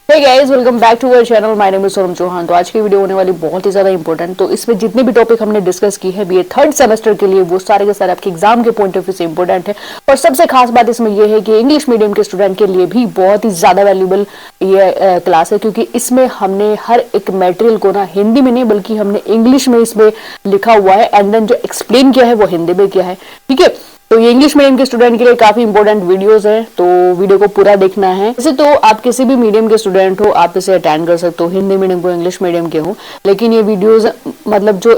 Hey guys, welcome back to our channel. My name is Sonam Chauhan. तो आज की video होने वाली बहुत ही ज्यादा इंपॉर्टेंट। तो इसमें जितने भी टॉपिक हमने डिस्कस की है बीए थर्ड सेमेस्टर के लिए, वो सारे के सारे आपके एग्जाम के पॉइंट ऑफ व्यू से इंपॉर्टेंट है। और सबसे खास बात इसमें यह है कि इंग्लिश मीडियम के स्टूडेंट के लिए भी बहुत ही ज्यादा वैल्यूबल ये क्लास है, क्योंकि इसमें हमने हर एक मटेरियल को ना हिंदी में नहीं बल्कि हमने इंग्लिश में इसमें लिखा हुआ है, एंड देन जो एक्सप्लेन किया है वो हिंदी में किया है। ठीक है, तो ये इंग्लिश मीडियम के स्टूडेंट के लिए काफी इंपॉर्टेंट वीडियोस है, तो वीडियो को पूरा देखना है। वैसे तो आप किसी भी मीडियम के स्टूडेंट हो, आप इसे अटेंड कर सकते हो, हिंदी मीडियम को इंग्लिश मीडियम के हो। लेकिन ये वीडियोस मतलब जो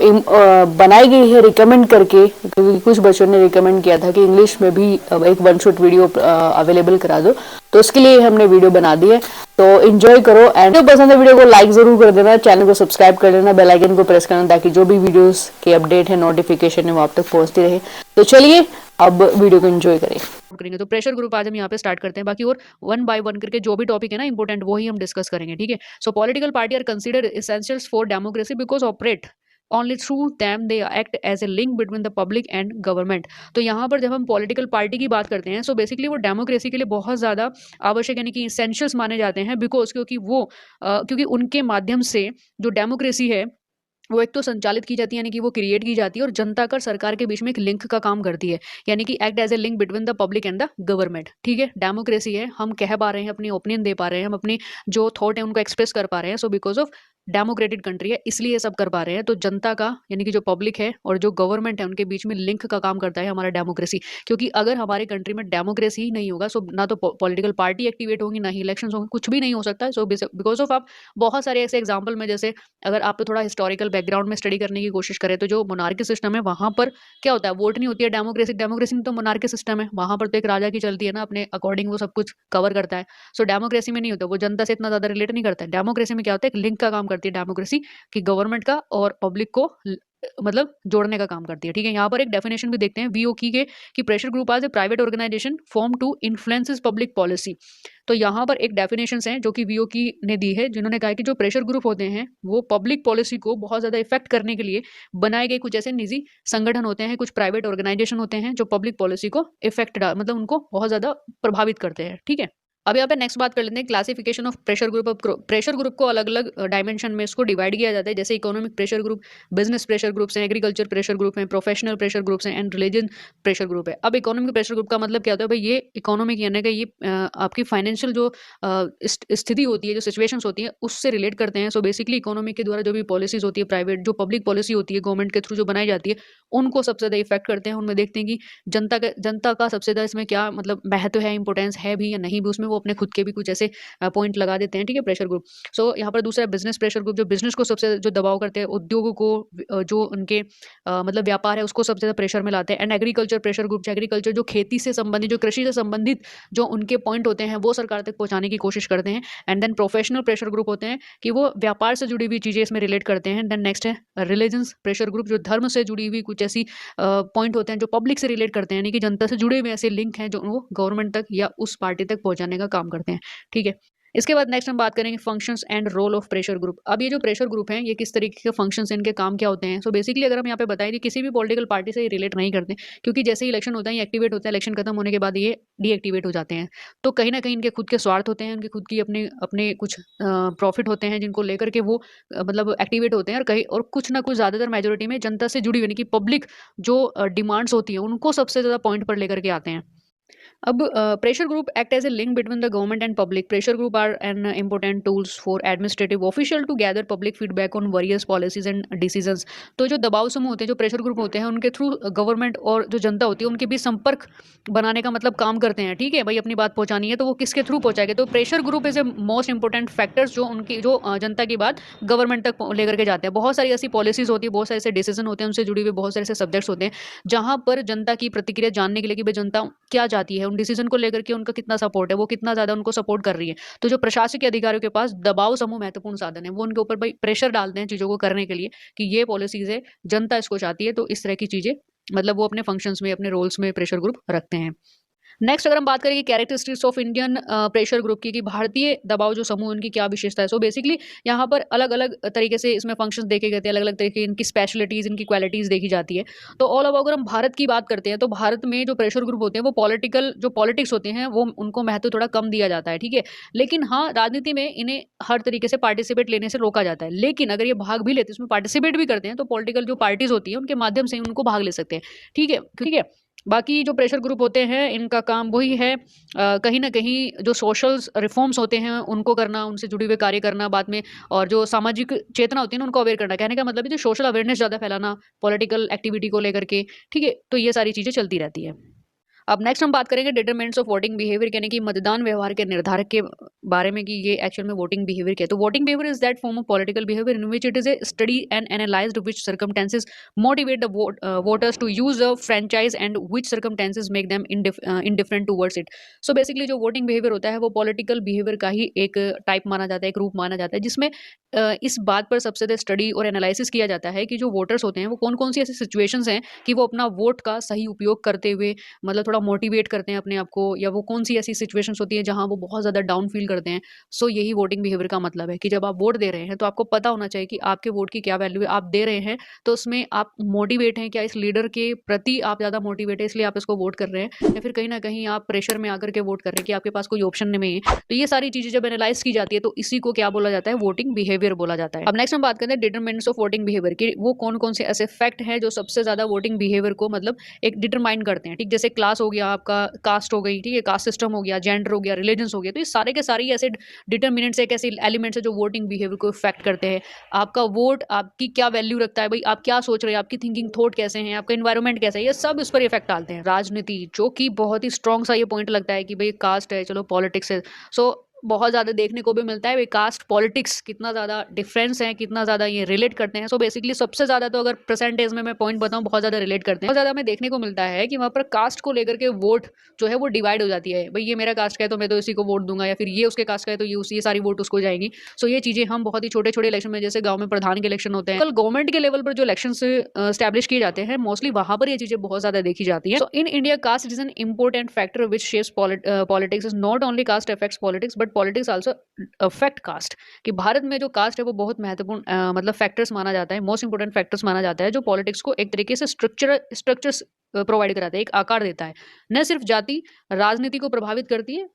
बनाई गई है रिकमेंड करके, क्योंकि कुछ बच्चों ने रिकमेंड किया था कि इंग्लिश में भी एक वन शॉट वीडियो अवेलेबल करा दो, तो उसके लिए हमने वीडियो बना दी है। तो एंजॉय करो, एंड जो पसंद है वीडियो को लाइक जरूर कर देना, चैनल को सब्सक्राइब कर लेना, बेल आइकन को प्रेस करना, ताकि जो भी वीडियोस के अपडेट है, नोटिफिकेशन है, वो आप तक पहुंचती रहे। तो चलिए अब वीडियो को एंजॉय करेंगे। तो प्रेशर ग्रुप आज हम यहाँ पे स्टार्ट करते हैं। बाकी और वन बाय वन करके जो भी टॉपिक है ना इंपॉर्टेंट, वही हम डिस्कस करेंगे। ठीक है, so political party are consider essentials for democracy because operate only through them they act as a link between the public and government. तो यहाँ पर जब हम पॉलिटिकल पार्टी की बात करते हैं, सो बेसिकली वो डेमोक्रेसी के लिए बहुत ज़्यादा आवश्यक यानी कि इसेंशियल्स माने जाते हैं। बिकॉज क्योंकि उनके माध्यम से जो डेमोक्रेसी है वो एक तो संचालित की जाती है, यानी कि वो क्रिएट की जाती है, और जनता का सरकार के बीच में एक लिंक का काम करती है, यानी कि act as a link between the public and the government. ठीक है, डेमोक्रेसी है, हम कह पा रहे हैं, अपनी ओपिनियन दे पा रहे हैं, हम अपनी जो थॉट है उनको एक्सप्रेस कर पा रहे हैं। So because of democratic country है, इसलिए ये सब कर पा रहे हैं। तो जनता का यानी कि जो पब्लिक है और जो गवर्नमेंट है, उनके बीच में लिंक का काम करता है हमारा डेमोक्रेसी। क्योंकि अगर हमारे कंट्री में डेमोक्रेसी ही नहीं होगा, सो ना तो पॉलिटिकल पार्टी एक्टिवेट होंगी, ना ही इलेक्शन होंगे, कुछ भी नहीं हो सकता है। सो बिकॉज ऑफ आप बहुत सारे ऐसे एग्जाम्पल में, जैसे अगर आप थोड़ा हिस्टोरिकल बैकग्राउंड में स्टडी करने की कोशिश करें, तो जो मोनार्की सिस्टम है वहां पर क्या होता है, वोट नहीं होती है। डेमोक्रेसी डेमोक्रेसी में तो मोनार्की सिस्टम है, वहां पर तो एक राजा की चलती है ना, अपने अकॉर्डिंग वो सब कुछ कवर करता है। सो डेमोक्रेसी में नहीं होता, वो जनता से इतना ज्यादा रिलेट नहीं करता है। डेमोक्रेसी में क्या होता है, एक लिंक का काम करती है डेमोक्रेसी, कि गवर्नमेंट का और पब्लिक को मतलब जोड़ने का काम करती है। ठीक है, यहाँ पर एक डेफिनेशन भी देखते हैं वीओ की के, कि प्रेशर ग्रुप आज a private organisation form to influences public policy. तो यहाँ पर एक डेफिनेशंस हैं जो कि वीओ की ने दी है, जिन्होंने कहा है कि जो प्रेशर ग्रुप होते हैं वो पब्लिक पॉलिसी को बहुत ज़्यादा इफेक्ट करने के लिए बनाए गए कुछ ऐसे निजी संगठन होते हैं, कुछ प्राइवेट ऑर्गेनाइजेशन होते हैं जो पब्लिक पॉलिसी को इफेक्ट मतलब उनको बहुत ज़्यादा प्रभावित करते हैं। ठीक है, अब यहाँ पे नेक्स्ट बात कर लेते हैं classification of pressure group. Pressure group को अलग अलग डायमेंशन में इसको डिवाइड किया जाता है, जैसे economic pressure group, business pressure groups हैं, एग्रीकल्चर प्रेशर ग्रुप हैं, प्रोफेशनल प्रेशर ग्रुप्स हैं, एंड रिलीजन प्रेशर ग्रुप है। अब इकोनॉमिक प्रेशर ग्रुप का मतलब क्या होता है भाई, ये इकोनॉमिक यानी कि ये आपकी फाइनेंशियल जो स्थिति होती है, जो सिचुएशंस होती है, उससे रिलेट करते हैं। सो बेसिकली इकोनॉमी के द्वारा जो भी पॉलिसीज होती है, प्राइवेट जो पब्लिक पॉलिसी होती है गवर्नमेंट के थ्रू जो बनाई जाती है, उनको सबसे ज़्यादा इफेक्ट करते हैं। उनमें देखते हैं कि जनता का सबसे ज़्यादा इसमें क्या मतलब महत्व है, इंपॉर्टेंस है भी या नहीं भी, उसमें वो अपने खुद के भी कुछ ऐसे पॉइंट लगा देते हैं। ठीक है, प्रेशर ग्रुप। सो यहाँ पर दूसरा बिजनेस प्रेशर ग्रुप, जो बिजनेस को सबसे जो दबाव करते हैं, उद्योगों को जो उनके मतलब व्यापार है उसको सबसे ज़्यादा प्रेशर में लाते हैं। And agriculture pressure group, agriculture जो खेती से संबंधित, जो कृषि से संबंधित जो उनके पॉइंट होते हैं, वो सरकार तक पहुंचाने की कोशिश करते हैं। And then professional pressure group होते हैं कि वो व्यापार से जुड़ी हुई चीज़ें इसमें रिलेट करते हैं। देन नेक्स्ट है रिलीजन्स प्रेशर ग्रुप, जो धर्म से जुड़ी हुई कुछ ऐसी पॉइंट होते हैं जो पब्लिक से रिलेट करते हैं, यानी कि जनता से जुड़े हुए ऐसे लिंक हैं जो वो गवर्नमेंट तक या उस पार्टी तक पहुंचाने का काम करते हैं। ठीक है, इसके बाद नेक्स्ट हम बात करेंगे functions and role of pressure group. अब ये जो प्रेशर ग्रुप हैं, ये किस तरीके के फंक्शंस, इनके काम क्या होते हैं। सो बेसिकली अगर हम यहाँ पे बताएं कि किसी भी पॉलिटिकल पार्टी से ये रिलेट नहीं करते, क्योंकि जैसे ही इलेक्शन होता है ये एक्टिवेट होता है, इलेक्शन खत्म होने के बाद ये डीएक्टिवेट हो जाते हैं। तो कहीं ना कहीं इनके खुद के स्वार्थ होते हैं, उनके खुद की अपने अपने कुछ प्रॉफिट होते हैं, जिनको लेकर के वो मतलब एक्टिवेट होते हैं। और कहीं और कुछ ना कुछ ज़्यादातर मेजोरिटी में जनता से जुड़ी हुई यानी कि पब्लिक जो डिमांड्स होती है उनको सबसे ज़्यादा पॉइंट पर लेकर के आते हैं। अब pressure group act as a link between the government and public. Pressure group are an important tools for administrative official to gather public feedback on various policies and decisions. तो जो दबाव समूह होते हैं, जो प्रेशर ग्रुप होते हैं, उनके थ्रू गवर्नमेंट और जो जनता होती है उनके बीच संपर्क बनाने का मतलब काम करते हैं। ठीक है भाई, अपनी बात पहुंचानी है तो वो किसके थ्रू पहुंचाएंगे, तो pressure group is a most important factors जो उनकी जो जनता की बात गवर्नमेंट तक लेकर के जाते हैं। बहुत सारी ऐसी पॉलिसीज होती है, बहुत सारे ऐसे डिसीजन होते हैं, उनसे जुड़ी हुई बहुत सारे ऐसे सब्जेक्ट्स होते हैं जहां पर जनता की प्रतिक्रिया जानने के लिए कि भाई जनता क्या चाहती है, उन डिसीजन को लेकर के उनका कितना सपोर्ट है, वो कितना ज्यादा उनको सपोर्ट कर रही है। तो जो प्रशासकीय अधिकारियों के पास दबाव समूह महत्वपूर्ण साधन है, वो उनके ऊपर भाई प्रेशर डालते हैं चीजों को करने के लिए कि ये पॉलिसीज है, जनता इसको चाहती है, तो इस तरह की चीजें मतलब वो अपने फंक्शंस में, अपने रोल्स में प्रेशर ग्रुप रखते हैं। नेक्स्ट अगर हम बात करें कि characteristics of Indian pressure group की, कि भारतीय दबाव जो समूह उनकी क्या विशेषता है। सो बेसिकली यहाँ पर अलग अलग तरीके से इसमें फंक्शंस देखे गए थे, अलग अलग तरीके इनकी स्पेशलिटीज, इनकी क्वालिटीज देखी जाती है। तो ऑल ओवर अगर हम भारत की बात करते हैं तो भारत में जो प्रेशर ग्रुप होते हैं वो पॉलिटिक्स होते हैं, वो उनको महत्व थोड़ा कम दिया जाता है, ठीक है। लेकिन हाँ, राजनीति में इन्हें हर तरीके से पार्टिसिपेट लेने से रोका जाता है। लेकिन अगर ये भाग भी लेते हैं, इसमें पार्टिसिपेट भी करते हैं, तो पॉलिटिकल जो पार्टीज होती है उनके माध्यम से उनको भाग ले सकते हैं, ठीक है, ठीक है। बाकी जो प्रेशर ग्रुप होते हैं इनका काम वही है, कहीं ना कहीं जो सोशल रिफॉर्म्स होते हैं उनको करना, उनसे जुड़े हुए कार्य करना बाद में, और जो सामाजिक चेतना होती है ना उनको अवेयर करना। कहने का मतलब है जो सोशल अवेयरनेस ज़्यादा फैलाना पॉलिटिकल एक्टिविटी को लेकर के, ठीक है। तो ये सारी चीज़ें चलती रहती है। अब नेक्स्ट हम बात करेंगे डिटरमिनेंट्स ऑफ वोटिंग बिहेवियर, यानी कि मतदान व्यवहार के निर्धारक के बारे में, कि ये एक्चुअल में वोटिंग बिहेवियर क्या है। तो voting behaviour is that form of political behaviour in which it is a study and analysed which circumstances motivate the voters to use a franchise and which circumstances make them indifferent towards it. So basically जो voting behaviour होता है वो political behaviour का ही एक type माना जाता है, एक रूप माना जाता है, जिसमें इस बात पर सबसे ज़्यादा स्टडी और एनालिसिस किया जाता है कि जो वोटर्स होते हैं वो कौन कौन सी ऐसी सिचुएशंस हैं कि वो अपना वोट का सही उपयोग करते हुए मतलब थोड़ा मोटिवेट करते हैं अपने आप को, या वो कौन सी ऐसी सिचुएशंस होती हैं जहां वो बहुत ज़्यादा डाउन फील करते हैं। सो यही वोटिंग बिहेवियर का मतलब है कि जब आप वोट दे रहे हैं तो आपको पता होना चाहिए कि आपके वोट की क्या वैल्यू है। आप दे रहे हैं तो उसमें आप मोटिवेट हैं क्या, इस लीडर के प्रति आप ज़्यादा मोटिवेट है इसलिए आप इसको वोट कर रहे हैं, या फिर कहीं ना कहीं आप प्रेशर में आकर के वोट कर रहे हैं कि आपके पास कोई ऑप्शन नहीं है। तो ये सारी चीज़ें जब एनालाइज की जाती है तो इसी को क्या बोला जाता है, वोटिंग बिहेवियर बोला जाता है। अब नेक्स्ट हम बात करते हैं डिटरमिनेंट्स ऑफ वोटिंग बिहेवियर की, वो कौन कौन से ऐसे फैक्ट हैं जो सबसे ज़्यादा वोटिंग बिहेवियर को मतलब एक डिटरमाइन करते हैं, ठीक। जैसे क्लास हो गया, आपका कास्ट हो गई, ठीक है, कास्ट सिस्टम हो गया, जेंडर हो गया, रिलीजन्स हो गया। तो ये सारे के सारे ऐसे डिटरमिनेंट्स, एक ऐसे एलिमेंट्स है जो वोटिंग बिहेवियर को इफेक्ट करते हैं। आपका वोट आपकी क्या वैल्यू रखता है, भाई आप क्या सोच रहे हैं, आपकी थिंकिंग थॉट कैसे हैं, आपका एनवायरनमेंट कैसा है, ये सब इस पर इफेक्ट डालते हैं। राजनीति, जो कि बहुत ही स्ट्रॉन्ग सा ये पॉइंट लगता है कि भाई कास्ट है, चलो पॉलिटिक्स है। सो बहुत ज़्यादा देखने को भी मिलता है कास्ट पॉलिटिक्स कितना ज़्यादा डिफरेंस है, कितना ज़्यादा ये रिलेट करते हैं। सो बेसिकली सबसे ज़्यादा तो अगर परसेंटेज में मैं पॉइंट बताऊं, बहुत ज़्यादा रिलेट करते हैं। बहुत ज़्यादा हमें देखने को मिलता है कि वहाँ पर कास्ट को लेकर के वोट जो है वो डिवाइड हो जाती है, भाई ये मेरा कास्ट का है तो मैं तो इसी को वोट दूंगा, या फिर ये उसके कास्ट का है तो ये सारी वोट उसको जाएगी। सो ये चीज़ें हम बहुत ही छोटे छोटे इलेक्शन में, जैसे गाँव में प्रधान के इलेक्शन होते हैं, कल गवर्नमेंट के लेवल पर जो इलेक्शन स्टैब्लिश किए जाते हैं, मोस्टली वहाँ पर ये चीज़ें बहुत ज़्यादा देखी जाती है। So in India caste is an important factor which shapes politics. Is not only caste affects politics but politics also affect caste. कि भारत में जो कास्ट है वो बहुत महत्वपूर्ण मतलब फैक्टर्स माना जाता है, मोस्ट इंपोर्टेंट फैक्टर्स माना जाता है, जो पॉलिटिक्स को एक तरीके से स्ट्रक्चर्स प्रोवाइड कराता है, एक आकार देता है। न सिर्फ जाति राजनीति को प्रभावित करती है,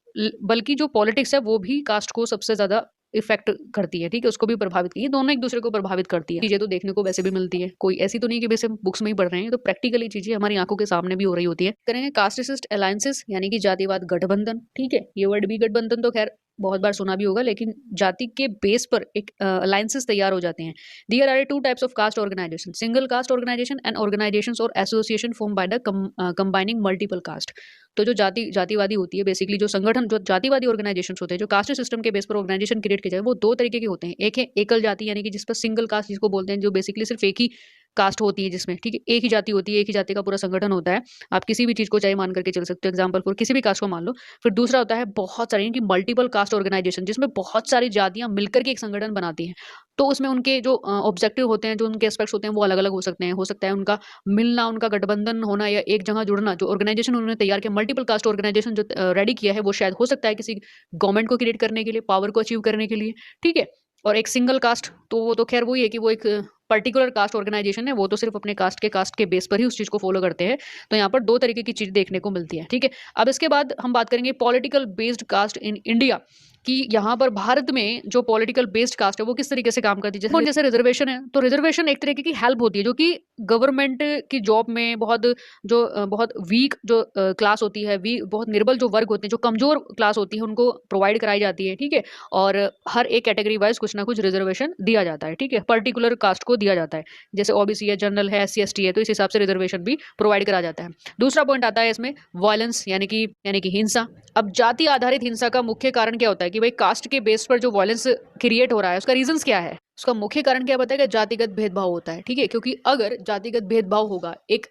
बल्कि जो पॉलिटिक्स है वो भी कास्ट को सबसे ज्यादा इफेक्ट करती है, ठीक है, उसको भी प्रभावित की, दोनों एक दूसरे को प्रभावित करती है। चीजें तो देखने को वैसे भी मिलती है, कोई ऐसी तो नहीं कि वैसे बुक्स में ही पढ़ रहे हैं, तो प्रैक्टिकली चीजें हमारी आंखों के सामने भी हो रही होती है। करेंगे कास्टिस्ट अलायंसेस, यानी कि जातिवाद गठबंधन, ठीक है। ये वर्ड भी गठबंधन तो खैर बहुत बार सुना भी होगा, लेकिन जाति के बेस पर एक अलायंसेस तैयार हो जाते हैं। There are two types of caste organisation, single caste organisation and organisations और association form by the combining multiple caste. तो जो जातिवादी होती है, बेसिकली जो संगठन, जो जातिवादी ऑर्गेनाइजेशंस होते हैं, जो कास्ट सिस्टम के बेस पर ऑर्गेनाइजेशन क्रिएट किए जाए, वो दो तरीके के होते हैं। एक है एकल जाति, यानी कि जिस पर सिंगल कास्ट जिसको बोलते हैं, जो बेसिकली सिर्फ एक ही कास्ट होती है, जिसमें ठीक है एक ही जाति होती है, एक ही जाति का पूरा संगठन होता है। आप किसी भी चीज को चाहे मान करके चल सकते हो, एग्जाम्पल फॉर किसी भी कास्ट को मान लो। फिर दूसरा होता है बहुत सारी कि मल्टीपल कास्ट ऑर्गेनाइजेशन, जिसमें बहुत सारी जातियां मिलकर के एक संगठन बनाती हैं। तो उसमें उनके जो ऑब्जेक्टिव होते हैं, जो उनके एस्पेक्ट्स होते हैं, वो अलग अलग हो सकते हैं। हो सकता है उनका मिलना, उनका गठबंधन होना, या एक जगह जुड़ना। जो ऑर्गेनाइजेशन उन्होंने तैयार किया, मल्टीपल कास्ट ऑर्गेनाइजेशन जो रेडी किया है, वो शायद हो सकता है किसी गवर्नमेंट को क्रिएट करने के लिए, पावर को अचीव करने के लिए, ठीक है। और एक सिंगल कास्ट, तो वो तो खैर वही है कि वो एक पर्टिकुलर कास्ट ऑर्गेनाइजेशन है, वो तो सिर्फ अपने कास्ट के बेस पर ही उस चीज को फॉलो करते हैं। तो यहाँ पर दो तरीके की चीज देखने को मिलती है, ठीक है। अब इसके बाद हम बात करेंगे political based caste in India, कि यहाँ पर भारत में जो पॉलिटिकल बेस्ड कास्ट है वो किस तरीके से काम करती है। जैसे रिजर्वेशन है, तो रिजर्वेशन एक तरीके की हेल्प होती है, जो कि गवर्नमेंट की जॉब में बहुत वीक जो क्लास होती है, बहुत निर्बल जो वर्ग होते हैं, जो कमजोर क्लास होती है, उनको प्रोवाइड कराई जाती है, ठीक है। और हर एक कैटेगरी वाइज कुछ ना कुछ रिजर्वेशन दिया जाता है, ठीक है, पर्टिकुलर कास्ट को दिया जाता है। जैसे ओबीसी है, जनरल है, SC ST है, तो इस हिसाब से रिजर्वेशन भी प्रोवाइड करा जाता है। दूसरा पॉइंट आता है इसमें वायलेंस, यानी कि हिंसा। अब जाति आधारित हिंसा का मुख्य कारण क्या होता है, कि भाई कास्ट के बेस पर जो वायलेंस क्रिएट हो रहा है, उसका रीजंस क्या है। उसका मुख्य कारण क्या बताएगा, जातिगत भेदभाव होता है, ठीक है। क्योंकि अगर जातिगत भेदभाव होगा, एक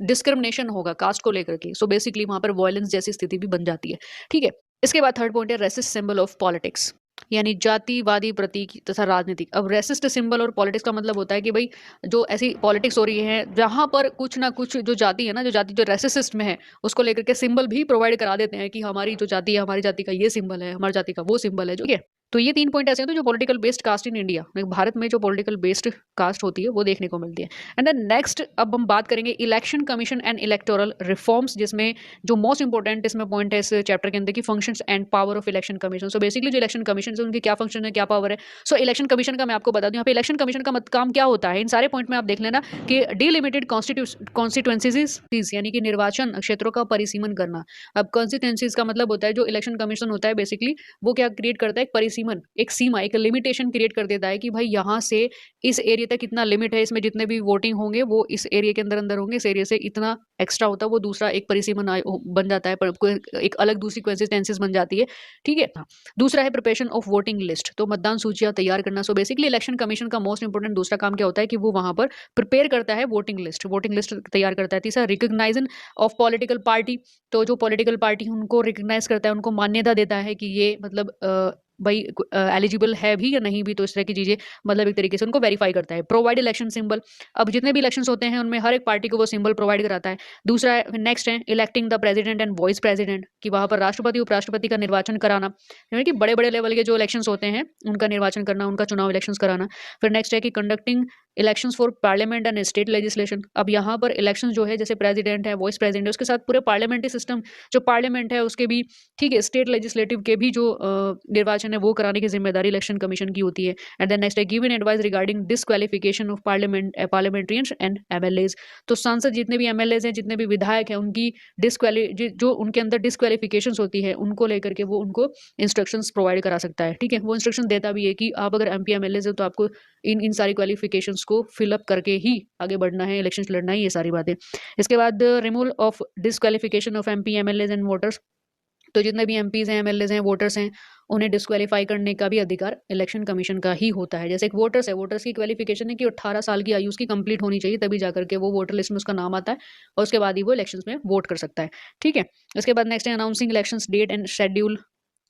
डिस्क्रिमिनेशन होगा कास्ट को लेकर के, सो बेसिकली वहां पर वायलेंस जैसी स्थिति भी बन जाती है, ठीक है। इसके बाद थर्ड पॉइंट है रेसिस्ट सिंबल ऑफ पॉलिटिक्स। यानी जातिवादी प्रतीक तथा राजनीतिक। अब रेसिस्ट सिंबल और पॉलिटिक्स का मतलब होता है कि भाई जो ऐसी पॉलिटिक्स हो रही है जहां पर कुछ ना कुछ जो जाति है ना, जो जाति जो रेसिस्ट में है, उसको लेकर के सिंबल भी प्रोवाइड करा देते हैं कि हमारी जो जाति है, हमारी जाति का ये सिंबल है, हमारी जाति का वो सिंबल है, जो है। तो ये 3 पॉइंट ऐसे हैं जो political based caste in India, Bharat में जो पॉलिटिकल बेस्ड कास्ट होती है वो देखने को मिलती है। एंड देन नेक्स्ट अब हम बात करेंगे election commission and electoral reforms, जिसमें जो मोस्ट इंपोर्टेंट इसमें पॉइंट है इस चैप्टर के अंदर की functions and power of election commission. So basically जो इलेक्शन कमीशन है उनकी क्या फंक्शन है, क्या पावर है। सो इलेक्शन कमीशन का मैं आपको बता दूं, यहाँ पे इलेक्शन कमीशन का काम क्या होता है, इन सारे पॉइंट में आप देख लेना कि डिलिमिटेड कॉन्स्टिट्यूएंसीज यानी कि निर्वाचन क्षेत्रों का परिसीमन करना। अब कॉन्स्टिट्यूएंसीज का मतलब होता है जो इलेक्शन कमीशन होता है बेसिकली वो क्या क्रिएट करता है, एक परिसीमन, एक सीमा, एक लिमिटेशन क्रिएट कर देता है कि भाई यहाँ से इस एरिया तक कितना लिमिट है, इसमें जितने भी वोटिंग होंगे वो इस एरिया के अंदर अंदर होंगे, इस एरिया से इतना एक्स्ट्रा होता है वो दूसरा एक परिसीमन बन जाता है, एक अलग दूसरी कंसिस्टेंसीज बन जाती है, ठीक है। दूसरा है प्रिपरेशन ऑफ वोटिंग लिस्ट, तो मतदान सूचियां तैयार करना। सो बेसिकली इलेक्शन कमीशन का मोस्ट इंपोर्टेंट दूसरा काम क्या होता है कि वो वहां पर प्रिपेयर करता है वोटिंग लिस्ट तैयार करता है। तीसरा रिकॉग्नाइजन ऑफ पॉलिटिकल पार्टी, तो जो पॉलिटिकल पार्टी उनको रिकॉग्नाइज करता है, उनको मान्यता देता है कि ये मतलब भाई एलिजिबल है भी या नहीं भी, तो इस तरह की चीजें मतलब एक तरीके से उनको वेरीफाई करता है। प्रोवाइड इलेक्शन सिंबल, अब जितने भी इलेक्शंस होते हैं उनमें हर एक पार्टी को वो सिंबल प्रोवाइड कराता है। दूसरा नेक्स्ट है electing the president and vice president, कि वहां पर राष्ट्रपति उपराष्ट्रपति का निर्वाचन कराना, यानी कि बड़े बड़े लेवल के जो इलेक्शंस होते हैं उनका निर्वाचन करना, उनका चुनाव इलेक्शंस कराना। फिर नेक्स्ट है कि conducting elections for parliament and state legislation, अब यहाँ पर इलेक्शन जो है जैसे प्रेसिडेंट है, वाइस प्रेसिडेंट है, उसके साथ पूरे पार्लियामेंट्री सिस्टम जो पार्लियामेंट है उसके भी, ठीक है, स्टेट लेजिस्लेटिव के भी जो निर्वाचन है वो कराने की जिम्मेदारी इलेक्शन कमीशन की होती है। एंड देन नेक्स्ट है given advice regarding disqualification of parliamentarians and MLAs, तो सांसद जितने भी एमएलएज हैं, जितने भी विधायक हैं, उनकी जो उनके अंदर डिस्क्वालिफिकेशन होती है उनको लेकर के वो उनको इंस्ट्रक्शंस प्रोवाइड करा सकता है, ठीक है। वो इंस्ट्रक्शन देता भी है कि आप अगर एमपी एमएलएज हो तो आपको इन सारी क्वालिफिकेशंस को फिलअप करके ही आगे बढ़ना है, इलेक्शन लड़ना है, ये सारी बातें। इसके बाद removal of disqualification of MP MLAs and voters, तो जितने भी एमपीज हैं, एमएलएज हैं, वोटर्स हैं, उन्हें डिस्क्वालीफाई करने का भी अधिकार इलेक्शन कमीशन का ही होता है। जैसे एक वोटर्स है, वोटर्स की क्वालिफिकेशन है कि 18 साल की आयु उसकी कंप्लीट होनी चाहिए, तभी जाकर के वो वोटर लिस्ट में उसका नाम आता है और उसके बाद ही वो इलेक्शंस में वोट कर सकता है, ठीक है। इसके बाद नेक्स्ट है announcing elections date and schedule,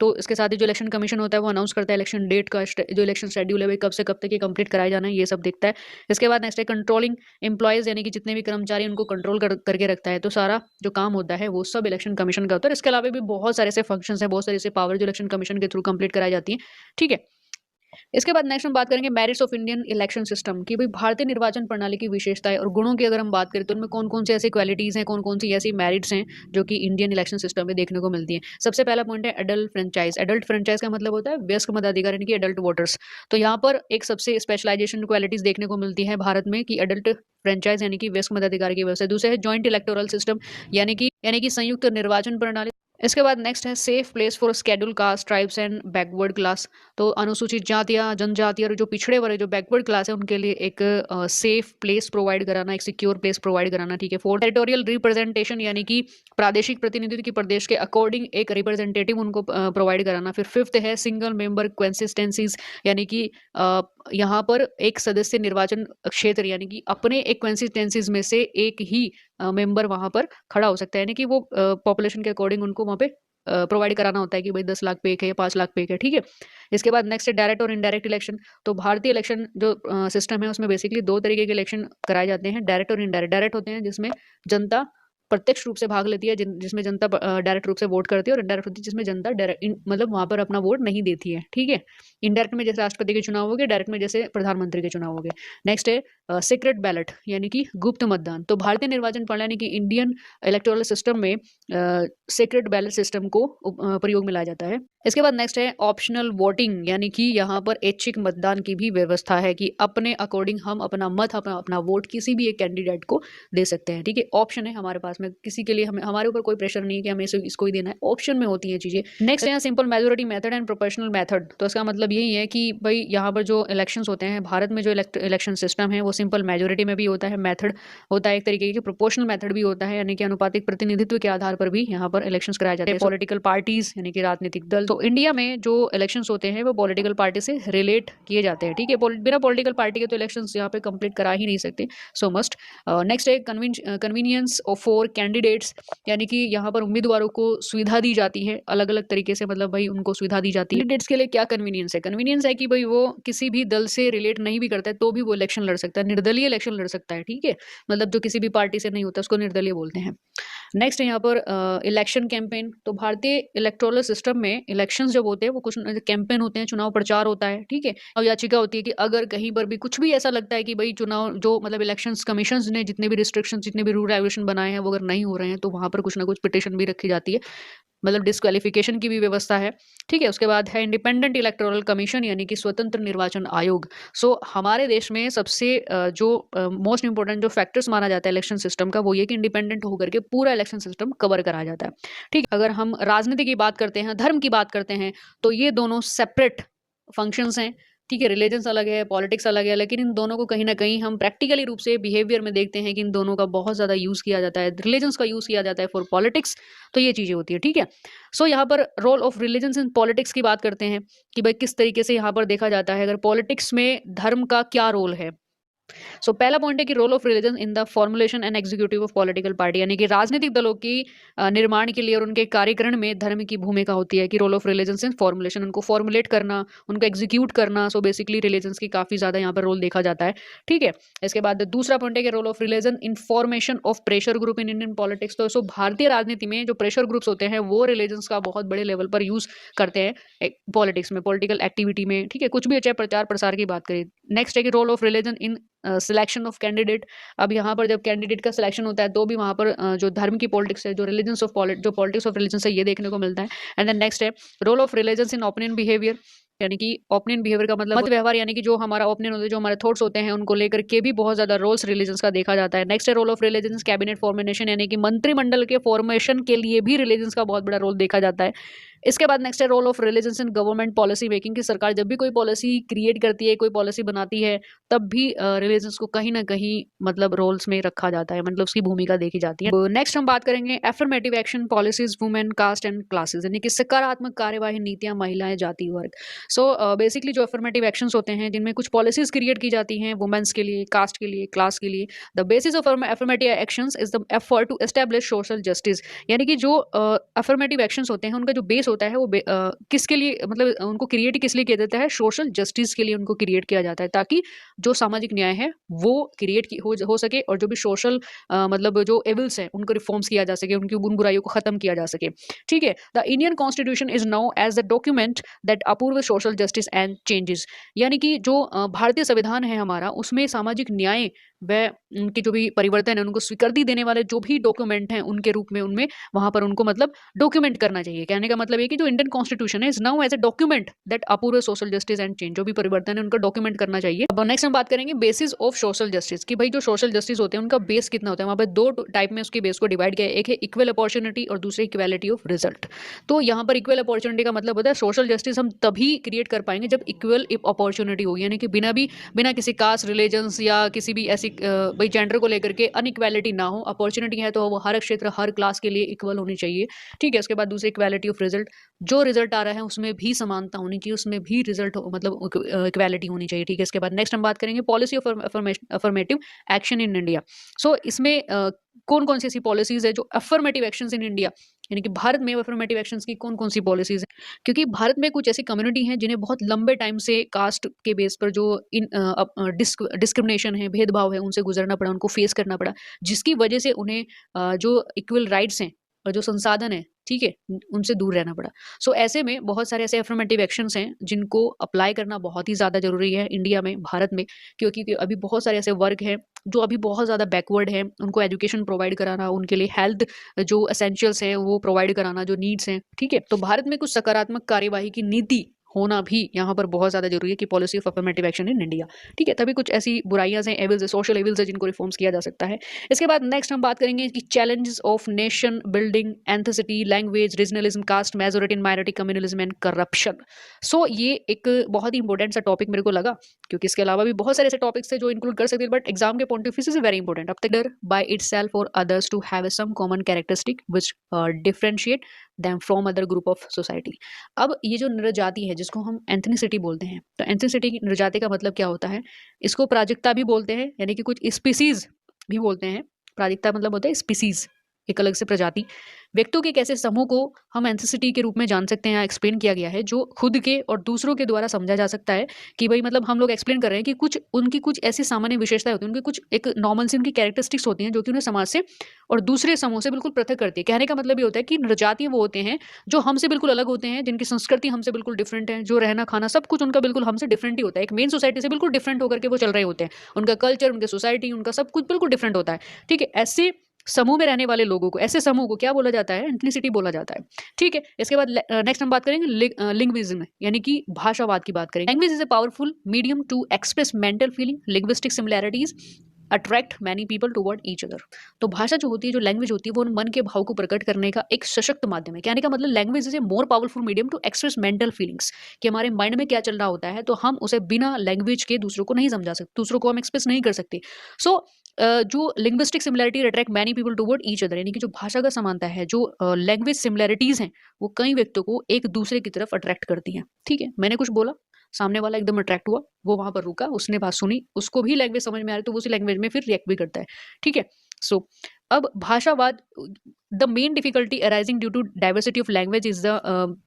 तो इसके साथ ही जो इलेक्शन कमीशन होता है वो अनाउंस करता है इलेक्शन डेट का, जो इलेक्शन शेड्यूल है भाई कब से कब तक ये कंप्लीट कराया जाना है, ये सब देखता है। इसके बाद नेक्स्ट है कंट्रोलिंग एम्प्लॉयज, यानी कि जितने भी कर्मचारी उनको कंट्रोल करके रखता है, तो सारा जो काम होता है वो सब इलेक्शन कमीशन का होता है। इसके अलावा भी बहुत सारे ऐसे फंक्शन है, बहुत सारे ऐसे पावर जो इलेक्शन कमीशन के थ्रू कंप्लीट कराई जाती है, ठीक है। इसके बाद नेक्स्ट हम बात करेंगे merits of Indian election system, कि भाई भारतीय निर्वाचन प्रणाली की विशेषताएं और गुणों की अगर हम बात करें तो उनमें कौन कौन सी ऐसी क्वालिटीज हैं, कौन कौन सी ऐसी मेरिट्स हैं जो कि इंडियन इलेक्शन सिस्टम में देखने को मिलती हैं। सबसे पहला पॉइंट है एडल्ट फ्रेंचाइज। एडल्ट फ्रेंचाइज का मतलब होता है वयस्क मताधिकार, यानी कि एडल्ट वोटर्स। तो यहाँ पर एक सबसे स्पेशलाइजेशन क्वालिटीज देखने को मिलती है भारत में कि एडल्ट फ्रेंचाइज यानी कि वयस्क मताधिकार की व्यवस्था। दूसरा है ज्वाइंट इलेक्टोरल सिस्टम, यानी कि संयुक्त निर्वाचन प्रणाली। इसके बाद नेक्स्ट है safe place for schedule caste, tribes and backward class, तो अनुसूचित जातियां, जनजातियां और जो पिछड़े वर्ग, जो बैकवर्ड क्लास है, उनके लिए एक सेफ प्लेस प्रोवाइड कराना, एक सिक्योर प्लेस प्रोवाइड कराना, ठीक है। फोर्थ टेरिटोरियल रिप्रेजेंटेशन, यानी कि प्रादेशिक प्रतिनिधित्व की प्रदेश के अकॉर्डिंग एक रिप्रेजेंटेटिव उनको प्रोवाइड कराना। फिर फिफ्थ है सिंगल मेंबर कंसिस्टेंसीज, यानी कि यहाँ पर एक सदस्य निर्वाचन क्षेत्र, यानी कि अपने एक कंसिस्टेंसीज में से एक ही मेंबर वहां पर खड़ा हो सकता है, यानी कि वो पॉपुलेशन के अकॉर्डिंग उनको वहां पे प्रोवाइड कराना होता है कि भाई 10 लाख पे एक है या 5 लाख पे एक है, ठीक है। इसके बाद नेक्स्ट है डायरेक्ट और इनडायरेक्ट इलेक्शन, तो भारतीय इलेक्शन जो सिस्टम है उसमें बेसिकली 2 तरीके के इलेक्शन कराए जाते हैं, डायरेक्ट और इनडायरेक्ट। डायरेक्ट होते हैं जिसमें जनता प्रत्यक्ष रूप से भाग लेती है, जिसमें जनता डायरेक्ट रूप से वोट करती है, और इनडायरेक्ट होती है जिसमें जनता मतलब वहां पर अपना वोट नहीं देती है, ठीक है। इनडायरेक्ट में जैसे राष्ट्रपति के चुनाव हो गए, डायरेक्ट में जैसे प्रधानमंत्री के चुनाव हो गए। नेक्स्ट है सीक्रेट बैलेट, यानी कि गुप्त मतदान, तो भारतीय निर्वाचन प्रणाली की इंडियन इलेक्टोरल सिस्टम में सीक्रेट बैलेट सिस्टम को प्रयोग में लाया जाता है। इसके बाद नेक्स्ट है ऑप्शनल वोटिंग, यानी कि यहाँ पर ऐच्छिक मतदान की भी व्यवस्था है कि अपने अकॉर्डिंग हम अपना मत, अपना वोट किसी भी एक कैंडिडेट को दे सकते हैं, ठीक है। ऑप्शन है हमारे पास में, किसी के लिए हमारे ऊपर कोई प्रेशर नहीं है कि हमें इसको ही देना है, ऑप्शन में होती है चीजें। नेक्स्ट है simple majority method and proportional method, तो इसका मतलब यही है कि भाई यहाँ पर जो इलेक्शंस होते हैं भारत में, जो इलेक्शन सिस्टम है वो सिंपल मेजोरिटी में भी होता है, मेथड होता है एक तरीके की, प्रोपोर्शनल मेथड भी होता है, यानी कि अनुपातिक प्रतिनिधित्व के आधार पर भी यहाँ पर इलेक्शंस कराए जाते हैं। पॉलिटिकल पार्टीज यानी कि राजनीतिक दल, तो इंडिया में जो इलेक्शंस होते हैं वो पॉलिटिकल पार्टी से रिलेट किए जाते हैं, ठीक है। बिना पॉलिटिकल पार्टी के तो इलेक्शंस यहाँ पे कंप्लीट करा ही नहीं सकते, सो मस्ट। नेक्स्ट है कन्वीनियंस फॉर कैंडिडेट्स, यानी कि यहाँ पर उम्मीदवारों को सुविधा दी जाती है अलग अलग तरीके से, मतलब भाई उनको सुविधा दी जाती है। कैंडिडेट्स के लिए क्या कन्वीनियंस है? कन्वीनियंस है कि भाई वो किसी भी दल से रिलेट नहीं भी करता है तो भी वो इलेक्शन लड़ सकता है, निर्दलीय इलेक्शन लड़ सकता है, ठीक है, मतलब जो किसी भी पार्टी से नहीं होता उसको निर्दलीय बोलते हैं। नेक्स्ट है यहाँ पर इलेक्शन कैंपेन। तो भारतीय इलेक्टोरल सिस्टम में इलेक्शंस जब होते हैं वो कुछ कैंपेन होते हैं, चुनाव प्रचार होता है, ठीक है, और याचिका होती है कि अगर कहीं पर भी कुछ भी ऐसा लगता है कि भाई चुनाव जो मतलब इलेक्शंस कमीशन ने जितने भी रिस्ट्रिक्शन जितने भी रूल रेगुलेशन बनाए हैं वो अगर नहीं हो रहे हैं तो वहां पर कुछ ना कुछ पिटिशन भी रखी जाती है, मतलब डिस्क्वालिफिकेशन की भी व्यवस्था है, ठीक है। उसके बाद है इंडिपेंडेंट इलेक्टोरल कमीशन, यानी कि स्वतंत्र निर्वाचन आयोग। सो हमारे देश में सबसे जो मोस्ट इंपॉर्टेंट जो फैक्टर्स माना जाता है इलेक्शन सिस्टम का वो ये कि इंडिपेंडेंट होकर के पूरा इलेक्शन सिस्टम कवर करा जाता है, ठीक है। अगर हम राजनीति की बात करते हैं, धर्म की बात करते हैं, तो ये दोनों सेपरेट फंक्शंस हैं, ठीक है। रिलीजन्स अलग है, पॉलिटिक्स अलग है, लेकिन इन दोनों को कहीं ना कहीं हम प्रैक्टिकली रूप से बिहेवियर में देखते हैं कि इन दोनों का बहुत ज़्यादा यूज़ किया जाता है, रिलीजन्स का यूज़ किया जाता है फॉर पॉलिटिक्स, तो ये चीज़ें होती है, ठीक है। सो यहाँ पर role of religions in politics की बात करते हैं कि भाई किस तरीके से यहाँ पर देखा जाता है, अगर पॉलिटिक्स में धर्म का क्या रोल है। सो पहला पॉइंट है कि role of religion in the formulation and executive of political party, यानी कि राजनीतिक दलों की निर्माण के लिए और उनके कार्यकरण में धर्म की भूमिका होती है कि role of religion in formulation, उनको फॉर्मुलेट करना, उनको एग्जीक्यूट करना। सो बेसिकली रिलीजन की काफी ज्यादा यहाँ पर रोल देखा जाता है, ठीक है। इसके बाद दूसरा पॉइंट है कि role of religion in formation of pressure group in Indian politics. तो सो भारतीय राजनीति में जो प्रेशर ग्रुप्स होते हैं वो रिलीजन का बहुत बड़े लेवल पर यूज करते हैं पॉलिटिक्स में, पॉलिटिकल एक्टिविटी में, ठीक है, कुछ भी चाहे प्रचार प्रसार की बात करें। नेक्स्ट है कि role of religion in selection of candidate. अब यहाँ पर जब कैंडिडेट का सिलेक्शन होता है तो भी वहाँ पर जो धर्म की पॉलिटिक्स है, जो रिलीजन्स ऑफ जो पॉलिटिक्स ऑफ रिलीजन है, ये देखने को मिलता है। एंड देन नेक्स्ट है role of religions in opinion behaviour, यानी कि ओपिनियन बिहेवियर का मतलब मत व्यवहार, यानी कि जो हमारा ओपिनियन होता है, जो हमारे थॉट्स होते हैं, उनको लेकर के भी बहुत ज्यादा रोल्स रिलीजन्स का देखा जाता है। नेक्स्ट है role of religions cabinet formation, यानी कि मंत्रिमंडल के फॉर्मेशन के लिए भी रिलीजन्स का बहुत बड़ा रोल देखा जाता है। इसके बाद नेक्स्ट है role of religions in government policy making, की सरकार जब भी कोई पॉलिसी क्रिएट करती है, कोई पॉलिसी बनाती है, तब भी रिलीजन्स को कहीं ना कहीं मतलब रोल्स में रखा जाता है, मतलब उसकी भूमिका देखी जाती है। नेक्स्ट हम बात करेंगे affirmative action policies women caste and classes, यानी कि सकारात्मक कार्यवाही नीतियां महिलाएं जाति वर्ग। सो बेसिकली जो एफर्मेटिव एक्शंस होते हैं जिनमें कुछ पॉलिसीज क्रिएट की जाती हैं वुमेन्स के लिए, कास्ट के लिए, क्लास के लिए। The basis of affirmative actions is the effort to establish social justice, यानी कि जो एफर्मेटिव एक्शंस होते हैं उनका जो बेस होता है वो किसके लिए, मतलब उनको क्रिएट किस लिए किया जाता है, सोशल जस्टिस के लिए उनको क्रिएट किया जाता है, ताकि जो सामाजिक न्याय है वो क्रिएट हो सके और जो भी सोशल मतलब जो एविल्स है उनको रिफॉर्म्स किया जा सके, उनकी उन बुराइयों को खत्म किया जा सके, ठीक है। The Indian constitution is now as the document that approve social justice and changes, यानी कि जो भारतीय संविधान है हमारा, उसमें सामाजिक न्याय व उनके जो भी परिवर्तन है उनको स्वीकृति देने वाले जो भी डॉक्यूमेंट हैं उनके रूप में उनमें वहां पर उनको मतलब डॉक्यूमेंट करना चाहिए। कहने का मतलब है कि जो इंडियन कॉन्स्टिट्यूशन है is now as a document that approve social justice and change, जो भी परिवर्तन है उनका डॉक्यूमेंट करना चाहिए। अब नेक्स्ट हम बात करेंगे बेसिस ऑफ सोशल जस्टिस, कि भाई जो सोशल जस्टिस होते हैं उनका बेस कितना होता है। वहां पर दो टाइप में उसके बेस को डिवाइड किया है, एक है इक्वल अपॉर्चुनिटी और दूसरी इक्वालिटी ऑफ रिजल्ट। तो यहाँ पर इक्वल अपॉर्चुनिटी का मतलब होता है सोशल जस्टिस हम तभी क्रिएट कर पाएंगे जब इक्वल अपॉर्चुनिटी होगी, यानी कि बिना किसी कास्ट रिलीजन्स या किसी भी ऐसी भाई जेंडर को लेकर के अनइक्वालिटी ना हो। अपॉर्चुनिटी है तो वो हर क्षेत्र हर क्लास के लिए इक्वल होनी चाहिए, ठीक है। उसके बाद दूसरी इक्वालिटी ऑफ रिजल्ट, जो रिजल्ट आ रहा है उसमें भी समानता होनी चाहिए, उसमें भी रिजल्ट मतलब इक्वालिटी होनी चाहिए, ठीक है। इसके बाद नेक्स्ट हम बात करेंगे policy of affirmative action in India. So इसमें कौन कौन सी ऐसी पॉलिसीज है जो अफर्मेटिव एक्शंस इन इंडिया, यानी कि भारत में अफर्मेटिव एक्शंस की कौन कौन सी पॉलिसीज हैं, क्योंकि भारत में कुछ ऐसी कम्युनिटी हैं जिन्हें बहुत लंबे टाइम से कास्ट के बेस पर जो इन डिस्क्रिमिनेशन है, भेदभाव है, उनसे गुजरना पड़ा, उनको फेस करना पड़ा, जिसकी वजह से उन्हें जो इक्वल राइट्स हैं और जो संसाधन है, ठीक है, उनसे दूर रहना पड़ा। सो ऐसे में बहुत सारे ऐसे अफर्मेटिव एक्शंस हैं जिनको अप्लाई करना बहुत ही ज़्यादा जरूरी है इंडिया में, भारत में, क्योंकि अभी बहुत सारे ऐसे वर्ग हैं जो अभी बहुत ज़्यादा बैकवर्ड है, उनको एजुकेशन प्रोवाइड कराना, उनके लिए हेल्थ जो एसेंशियल्स हैं वो प्रोवाइड कराना, जो नीड्स हैं, ठीक है। तो भारत में कुछ सकारात्मक कार्यवाही की नीति होना भी यहाँ पर बहुत ज्यादा जरूरी है कि policy of affirmative action in India, ठीक है। तभी कुछ ऐसी बुराइयां हैं, एविल्स है, सोशल एविल्स है, जिनको रिफॉर्म्स किया जा सकता है। इसके बाद नेक्स्ट हम बात करेंगे कि challenges of nation building, ethnicity, language, regionalism, caste, majority and minority communalism and corruption. So ये एक बहुत ही इंपॉर्टेंट सा टॉपिक मेरे को लगा, क्योंकि इसके अलावा भी बहुत सारे ऐसे टॉपिक्स थे जो इंक्लूड कर सकते हैं, बट एग्जाम के पॉइंट ऑफ व्यू से वेरी इंपॉर्टेंट। अब तक बाय इटसेल्फ और others to have some common characteristic which differentiate them from other group of society. अब ये जो नृजाति है जिसको हम एंथनिसिटी बोलते हैं, तो एंथनिसिटी की नृजाति का मतलब क्या होता है, इसको प्रायिकता भी बोलते हैं, यानी कि कुछ स्पीसीज भी बोलते हैं। प्रायिकता मतलब होता है स्पीसीज, एक अलग से प्रजाति। व्यक्तियों के एक ऐसे समूह को हम एंथिसिटी के रूप में जान सकते हैं, यहाँ एक्सप्लेन किया गया है, जो खुद के और दूसरों के द्वारा समझा जा सकता है कि भाई मतलब हम लोग एक्सप्लेन कर रहे हैं कि कुछ उनकी कुछ ऐसी सामान्य विशेषताएं होती हैं, उनकी कुछ एक नॉर्मल सी उनकी कैरेक्टरिस्टिक्स होती हैं जो कि उन्हें समाज से और दूसरे समूह से बिल्कुल पृथक करती है। कहने का मतलब ये होता है कि नृजातीय वो होते हैं जो हमसे बिल्कुल अलग होते हैं, जिनकी संस्कृति हमसे बिल्कुल डिफरेंट है, जो रहना खाना सब कुछ उनका बिल्कुल हमसे डिफरेंट ही होता है, एक मेन सोसाइटी से बिल्कुल डिफरेंट होकर के वो चल रहे होते हैं, उनका कल्चर, उनकी सोसाइटी, उनका सब कुछ बिल्कुल डिफरेंट होता है। ठीक है, ऐसे समूह में रहने वाले लोगों को, ऐसे समूह को क्या बोला जाता है? एथनिसिटी बोला जाता है। ठीक है, इसके बाद नेक्स्ट हम बात करेंगे लिंग्विज्म, यानी कि भाषावाद की बात करेंगे। Language is a powerful medium to express mental feeling, linguistic similarities attract many people toward each other. तो भाषा जो होती है, जो लैंग्वेज होती है, वो मन के भाव को प्रकट करने का एक सशक्त माध्यम है। कहने का मतलब language is a more powerful medium to express mental feelings, कि हमारे माइंड में क्या चल रहा होता है तो हम उसे बिना लैंग्वेज के दूसरों को नहीं समझा सकते, दूसरों को हम एक्सप्रेस नहीं कर सकते। सो जो linguistic similarity attract many people toward each other, यानी कि जो भाषा का समानता है, जो लैंग्वेज सिमिलैरिटीज हैं, वो कई व्यक्तियों को एक दूसरे की तरफ अट्रैक्ट करती हैं। ठीक है, मैंने कुछ बोला, सामने वाला एकदम अट्रैक्ट हुआ, वो वहां पर रुका, उसने बात सुनी, उसको भी लैंग्वेज समझ में आ रही तो वो उसी लैंग्वेज में फिर रिएक्ट भी करता है। ठीक है, सो अब भाषावाद, the main difficulty arising due to diversity of language is the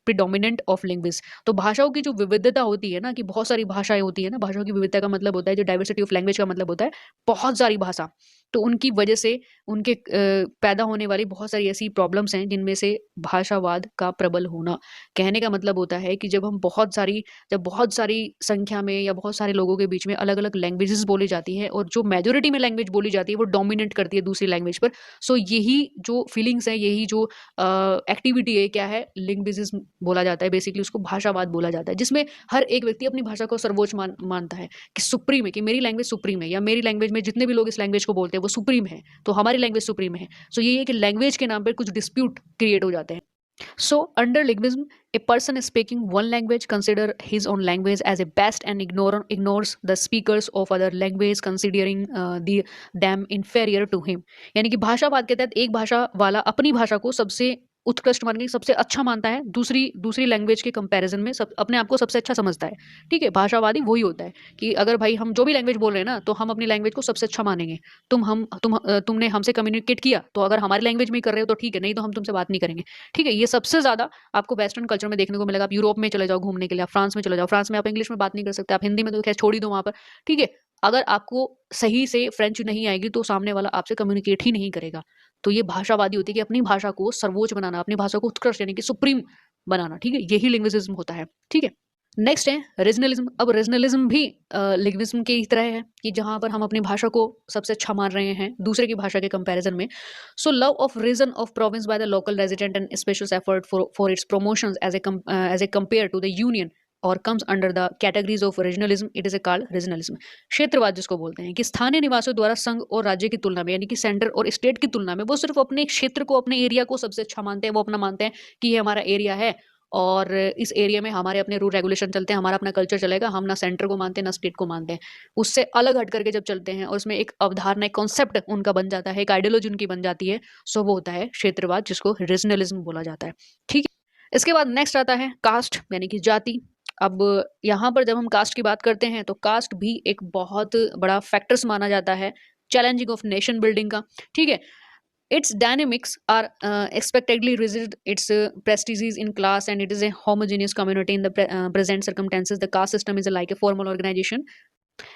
predominant of language. तो भाषाओं की जो विविधता होती है ना, कि बहुत सारी भाषाएं होती है ना, भाषाओं की विविधता का मतलब होता है, जो डाइवर्सिटी ऑफ लैंग्वेज का मतलब होता है बहुत सारी भाषा, तो उनकी वजह से उनके पैदा होने वाली बहुत सारी ऐसी प्रॉब्लम्स हैं, जिनमें से भाषावाद का प्रबल होना। कहने का मतलब होता है कि जब बहुत सारी संख्या में या बहुत सारे लोगों के बीच में अलग अलग लैंग्वेजेस बोली जाती है, और जो मेजोरिटी में लैंग्वेज बोली जाती है वो डोमिनेट करती है दूसरी लैंग्वेज पर। सो यही जो फीलिंग्स है, यही जो एक्टिविटी है, क्या है? लिंग्विज्म बोला जाता है, बेसिकली उसको भाषावाद बोला जाता है, जिसमें हर एक व्यक्ति अपनी भाषा को सर्वोच्च मानता है, कि सुप्रीम है, कि मेरी लैंग्वेज सुप्रीम है, या मेरी लैंग्वेज में जितने भी लोग इस लैंग्वेज को बोलते हैं वो सुप्रीम है, तो हमारी लैंग्वेज सुप्रीम है। सो ये है कि लैंग्वेज के नाम पर कुछ डिस्प्यूट क्रिएट हो जाते हैं। So, under linguism, a person speaking one language consider his own language as a best and ignores the speakers of other language, considering them inferior to him. यानी कि भाषावाद के तहत एक भाषा वाला अपनी भाषा को सबसे उत्कृष्ट मान के सबसे अच्छा मानता है, दूसरी लैंग्वेज के कंपैरिजन में सब अपने आप को सबसे अच्छा समझता है। ठीक है, भाषावादी वही होता है कि अगर भाई हम जो भी लैंग्वेज बोल रहे हैं ना, तो हम अपनी लैंग्वेज को सबसे अच्छा मानेंगे। तुमने हमसे कम्युनिकेट किया तो अगर हमारी लैंग्वेज में ही कर रहे हो तो ठीक है, नहीं तो हम तुमसे बात नहीं करेंगे। ठीक है, ये सबसे ज्यादा आपको वेस्टर्न कल्चर में देखने को मिलेगा। आप यूरोप में चले जाओ घूमने के लिए, आप फ्रांस में चले जाओ, फ्रांस में आप इंग्लिश में बात नहीं कर सकते, आप हिंदी में तो खैर छोड़ ही दो वहां पर। ठीक है, अगर आपको सही से फ्रेंच नहीं आएगी तो सामने वाला आपसे कम्युनिकेट ही नहीं करेगा। तो ये भाषावादी होती है कि अपनी भाषा को सर्वोच्च बनाना, अपनी भाषा को उत्कृष्ट यानी कि सुप्रीम बनाना। ठीक है, यही लिंग्विज्म होता है। ठीक है, नेक्स्ट है रीजनलिज्म। अब रीजनलिज्म भी लिंग्विज्म की तरह है, कि जहां पर हम अपनी भाषा को सबसे अच्छा मान रहे हैं दूसरे की भाषा के कंपैरिजन में। So love of region of province by the local resident and special effort for its promotions as a compare to the union और comes under the categories of regionalism, it is a called regionalism. क्षेत्रवाद जिसको बोलते हैं, कि स्थानीय निवासियों द्वारा संघ और राज्य की तुलना में, यानी कि सेंटर और स्टेट की तुलना में, वो सिर्फ अपने क्षेत्र को, अपने एरिया को सबसे अच्छा मानते हैं। वो अपना मानते हैं कि ये हमारा एरिया है और इस एरिया में हमारे अपने रूल रेगुलेशन चलते हैं, हमारा अपना कल्चर चलेगा, हम ना सेंटर को मानते हैं ना स्टेट को मानते हैं। उससे अलग हट करके जब चलते हैं और उसमें एक अवधारणा, एक कॉन्सेप्ट उनका बन जाता है, एक आइडियोलॉजी उनकी बन जाती है, सो वो होता है क्षेत्रवाद, जिसको रीजनलिज्म बोला जाता है। ठीक है, इसके बाद नेक्स्ट आता है कास्ट, यानी कि जाति। अब यहाँ पर जब हम कास्ट की बात करते हैं तो कास्ट भी एक बहुत बड़ा फैक्टर्स माना जाता है चैलेंजिंग ऑफ नेशन बिल्डिंग का। ठीक है, its dynamics are expectedly rigid, its prestige in class, and it is a homogeneous community in the present circumstances. The caste system is like a formal organization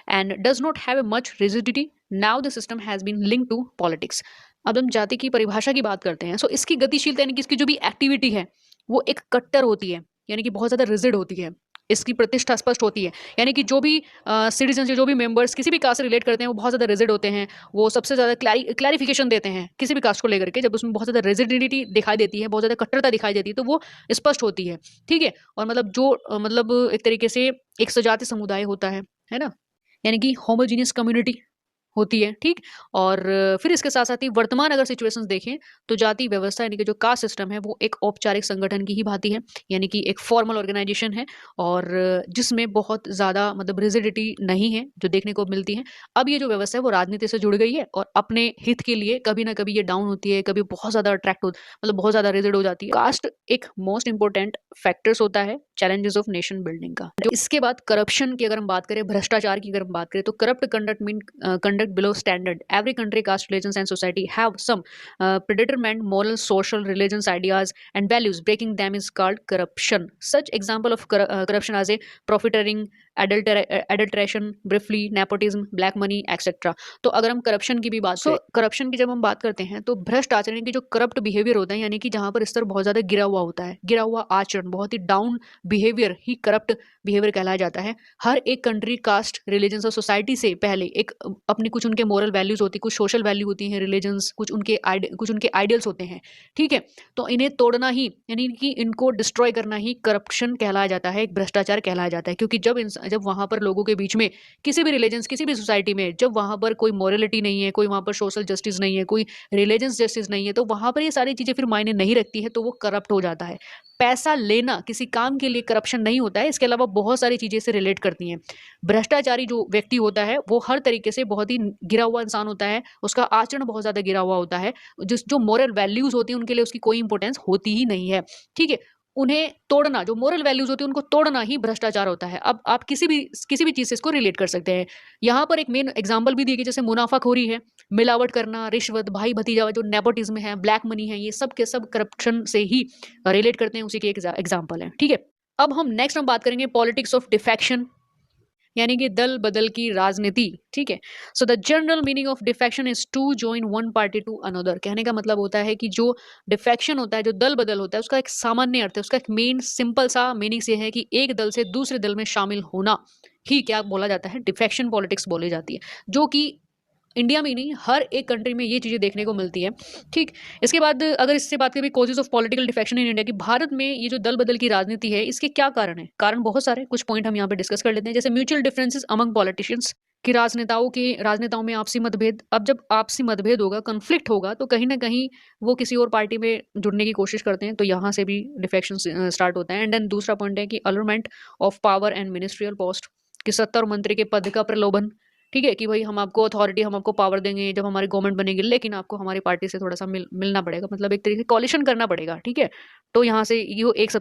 and does not have a much rigidity. Now the system has been linked to politics. अब हम जाति की परिभाषा की बात करते हैं, सो इसकी गतिशीलता यानी कि इसकी जो भी एक्टिविटी है वो एक कट्टर होती है, यानी कि बहुत ज़्यादा रिजिड होती है। इसकी प्रतिष्ठा स्पष्ट होती है, यानी कि जो भी सिटीजन, जो भी मेंबर्स किसी भी कास्ट से रिलेट करते हैं वो बहुत ज़्यादा रिजिड होते हैं। वो सबसे ज़्यादा क्लैरिफिकेशन देते हैं किसी भी कास्ट को लेकर के, जब उसमें बहुत ज़्यादा रिजिडिटी दिखाई देती है, बहुत ज़्यादा कट्टरता दिखाई देती है, तो वो स्पष्ट होती है। ठीक है, और मतलब जो मतलब एक तरीके से एक सजातीय समुदाय होता है ना, यानी कि होमोजीनियस कम्युनिटी होती है। ठीक, और फिर इसके साथ साथ ही वर्तमान अगर सिचुएशंस देखें तो जाति व्यवस्था यानी कि जो कास्ट सिस्टम है वो एक औपचारिक संगठन की ही भांति है, यानी कि एक फॉर्मल ऑर्गेनाइजेशन है, और जिसमें बहुत ज़्यादा मतलब रिजिडिटी नहीं है जो देखने को मिलती है। अब ये जो व्यवस्था है वो राजनीति से जुड़ गई है और अपने हित के लिए कभी ना कभी ये डाउन होती है, कभी बहुत ज़्यादा अट्रैक्ट हो, मतलब बहुत ज़्यादा रिजिड हो जाती है। कास्ट एक मोस्ट इंपॉर्टेंट फैक्टर्स होता है चैलेंजेस ऑफ नेशन बिल्डिंग का। जो इसके बाद करप्शन की अगर हम बात करें, भ्रष्टाचार की अगर हम बात करें, तो corrupt conduct conduct below standard. Every country, caste, religions, and society have some predetermined moral, social, religious ideas and values. Breaking them is called corruption. Such example of corruption as a profiteering, adulteration, briefly, nepotism, black money, etc. तो अगर हम corruption की भी बात करें, corruption की जब हम बात करते हैं तो भ्रष्ट आचरण की जो करप्ट बिहेवियर होता है, यानी कि जहां पर स्तर बहुत ज्यादा गिरा हुआ होता है, गिरा हुआ आचरण, बहुत ही डाउन बिहेवियर ही करप्ट बिहेवियर कहलाया जाता है। हर एक कंट्री, कास्ट, रिलीजन और सोसाइटी से पहले एक अपनी कुछ उनके मोरल वैल्यूज होती है, कुछ सोशल वैल्यू होती हैं, रिलीजन्स, कुछ उनके आइडियल्स होते हैं, ठीक है। तो इन्हें तोड़ना ही, यानी कि इनको डिस्ट्रॉय करना ही करप्शन कहलाया जाता है, एक भ्रष्टाचार कहलाया जाता है। क्योंकि जब वहां पर लोगों के बीच में किसी भी रिलीजन, किसी भी सोसाइटी में जब वहां पर कोई मोरलिटी नहीं है, कोई वहां पर सोशल जस्टिस नहीं है, कोई रिलीजियस जस्टिस नहीं है, तो वहां पर ये सारी चीजें फिर मायने नहीं रखती है, तो वो करप्ट हो जाता है। पैसा लेना किसी काम के लिए करप्शन नहीं होता है, इसके अलावा बहुत सारी चीजें से रिलेट करती हैं। भ्रष्टाचारी जो व्यक्ति होता है वो हर तरीके से बहुत ही गिरा हुआ इंसान होता है, उसका आचरण बहुत ज्यादा गिरा हुआ होता है, जो मोरल वैल्यूज होती हैं उनके लिए उसकी कोई इंपॉर्टेंस होती ही नहीं है, ठीक है। उन्हें तोड़ना, जो मोरल वैल्यूज होती है उनको तोड़ना ही भ्रष्टाचार होता है। अब आप किसी भी चीज से इसको रिलेट कर सकते हैं। यहाँ पर एक मेन एग्जांपल भी दी गई, जैसे मुनाफाखोरी है, मिलावट करना, रिश्वत, भाई भतीजा, जो नेपोटिज्म है, ब्लैक मनी है, ये सब के सब करप्शन से ही रिलेट करते हैं, उसी के एग्जाम्पल है, ठीक है। अब हम नेक्स्ट बात करेंगे पॉलिटिक्स ऑफ डिफेक्शन, यानी कि दल बदल की राजनीति, ठीक है। So the general meaning of defection is to join one party to another. कहने का मतलब होता है कि जो डिफेक्शन होता है, जो दल बदल होता है, उसका एक सामान्य अर्थ है, उसका एक मेन सिंपल सा मीनिंग ये है कि एक दल से दूसरे दल में शामिल होना ही क्या बोला जाता है, डिफेक्शन पॉलिटिक्स बोली जाती है, जो कि इंडिया में ही नहीं, हर एक कंट्री में ये चीजें देखने को मिलती है, ठीक। इसके बाद अगर इससे बात करें causes of political defection in India, कि भारत में ये जो दल बदल की राजनीति है, इसके क्या कारण है? कारण बहुत सारे, कुछ पॉइंट हम यहाँ पे डिस्कस कर लेते हैं। जैसे म्यूचुअल डिफरेंसेस अमंग पॉलिटिशियंस, कि राजनेताओं में आपसी मतभेद। अब जब आपसी मतभेद होगा, कन्फ्लिक्ट होगा, तो कहीं ना कहीं वो किसी और पार्टी में जुड़ने की कोशिश करते हैं, तो यहाँ से भी डिफेक्शन स्टार्ट होता है। एंड देन दूसरा पॉइंट है कि allotment of power and ministerial post, कि सत्ता और मंत्री के पद का प्रलोभन, ठीक है, कि भाई हम आपको अथॉरिटी, हम आपको पावर देंगे जब हमारी गवर्नमेंट बनेगी, लेकिन आपको हमारी पार्टी से थोड़ा सा मिलना पड़ेगा, मतलब एक तरीके से कॉलिशन करना पड़ेगा, ठीक है। तो यहाँ से ये एक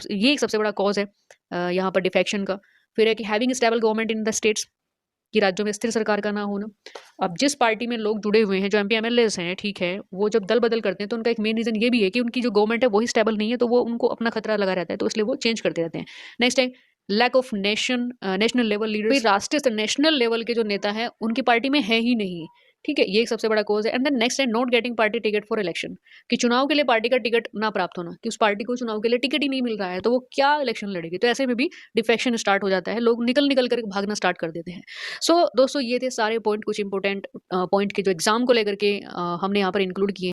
सबसे बड़ा कॉज है यहाँ पर डिफेक्शन का। फिर है कि having stable government in the states, कि राज्यों में स्थिर सरकार का ना होना। अब जिस पार्टी में लोग जुड़े हुए हैं, जो एमपी एमएलएस हैं, ठीक है, वो जब दल बदल करते हैं तो उनका एक मेन रीजन ये भी है कि उनकी जो गवर्नमेंट है वही स्टेबल नहीं है, तो वो उनको अपना खतरा लगा रहता है, तो इसलिए वो चेंज करते रहते हैं। नेक्स्ट है lack of national level leaders, राष्ट्रीय स्तर नेशनल लेवल के जो नेता है उनकी पार्टी में है ही नहीं, ठीक है, ये एक सबसे बड़ा कोज है। एंड देन नेक्स्ट है not getting party ticket for election, कि चुनाव के लिए पार्टी का टिकट ना प्राप्त होना, कि उस पार्टी को चुनाव के लिए टिकट ही नहीं मिल रहा है, तो वो क्या इलेक्शन लड़ेगी। तो ऐसे में भी डिफेक्शन स्टार्ट हो जाता है, लोग निकल निकल कर भागना स्टार्ट कर देते हैं। सो दोस्तों, ये थे सारे पॉइंट, कुछ इंपॉर्टेंट पॉइंट के जो एग्जाम को लेकर के हमने यहाँ पर इंक्लूड किए।